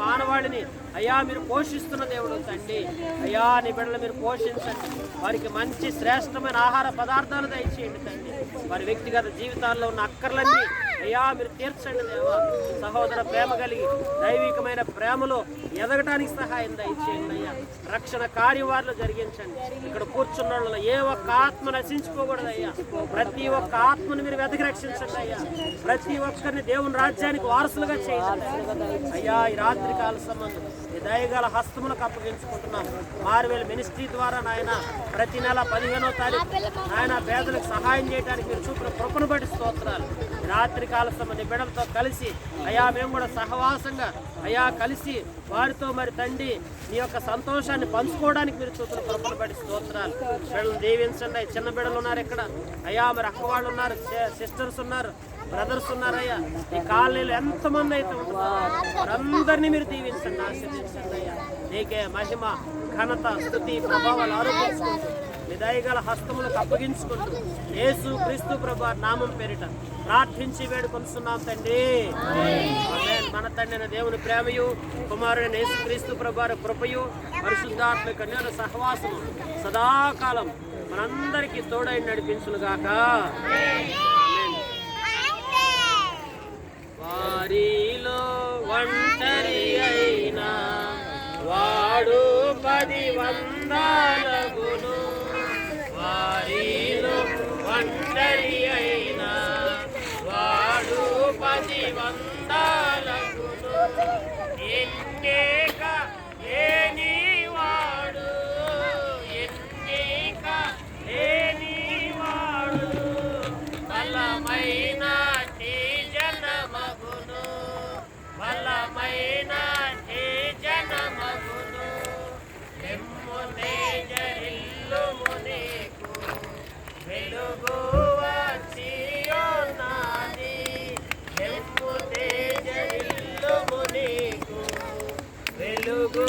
మానవాళిని అయ్యా మీరు పోషిస్తున్న దేవుడు తండ్రి. అయ్యా నీ బిడ్డలు మీరు పోషించండి, వారికి మంచి శ్రేష్టమైన ఆహార పదార్థాలు దయచేయండి తండ్రి. వారి వ్యక్తిగత జీవితాల్లో ఉన్న అక్కర్లన్నీ అయ్యా మీరు తీర్చండి దేవా. సహోదర ప్రేమ కలిగి దైవికమైన ప్రేమలో ఎదగటానికి సహాయం దయచేయండి అయ్యా. రక్షణ కార్యవారులు జరిగించండి. ఇక్కడ కూర్చున్న వాళ్ళలో ఏ ఒక్క ఆత్మ నశించుకోకూడదు అయ్యా. ప్రతి ఒక్క ఆత్మను మీరు వెతకి రక్షించండి అయ్యా. ప్రతి ఒక్కరిని దేవుని రాజ్యానికి వారసులుగా చేయండి అయ్యా. ఈ రాత్రి కాల సంబంధం ఈ దయగల హస్తములకు అప్పగించుకుంటున్నాం. మారువేలు మినిస్ట్రీ ద్వారా నాయన ప్రతి నెల 15వ తారీఖు నాయన పేదలకు సహాయం చేయడానికి మీరు చూపిన కృపను బట్టి స్తోత్రాలు. రాత్రి కాల సంబంధి బిడ్డలతో కలిసి అయ్యా మేము కూడా సహవాసంగా అయ్యా కలిసి వారితో మరి తండ్రి నీ యొక్క సంతోషాన్ని పంచుకోవడానికి మీరు చూపిన కృపను బట్టి స్తోత్రాలు. బిడ్డలు దీవించండి. చిన్న బిడ్డలు ఉన్నారు ఇక్కడ అయ్యా, మరి అక్క వాళ్ళు ఉన్నారు, సిస్టర్స్ ఉన్నారు, బ్రదర్స్ ఉన్నారయ్యా. ఈ కాలనీలో ఎంతమంది అయితే ఉంటున్నారు వారందరినీ మీరు దీవించండి, ఆశీర్వదించండి అయ్యా. నీకే మహిమ ఘనత స్తుతి ప్రభావాలు ఆరోపించుకుంటూ మీ దయగల హస్తములకు అప్పగించుకుంటూ యేసు క్రీస్తు ప్రభు నామం పేరిట ప్రార్థించి వేడుకొనుచున్నాం తండ్రి. ఆమేన్. మన తండ్రి దేవుని ప్రేమయు కుమారుడైన యేసు క్రీస్తు ప్రభు కృపయు పరిశుద్ధాత్మ కన్యల సహవాసము సదాకాలం మనందరికీ తోడై నడిపించునుగాక. వారిలో ఒంటరి అయినా వాడు 10 వందలగును. వారిలో ఒంటరి అయినా వాడు 10 వందలగును. ఎన్నిక లేని వాడు, ఎన్నిక లేని వాడు బలమైన జనమగును, బలమైన జనమగును. నెమ్ము తేజరిల్లుము నీకు వెలుగు వచ్చి ఉన్నది. నెమ్ము తేజరిల్లుము నీకు వెలుగు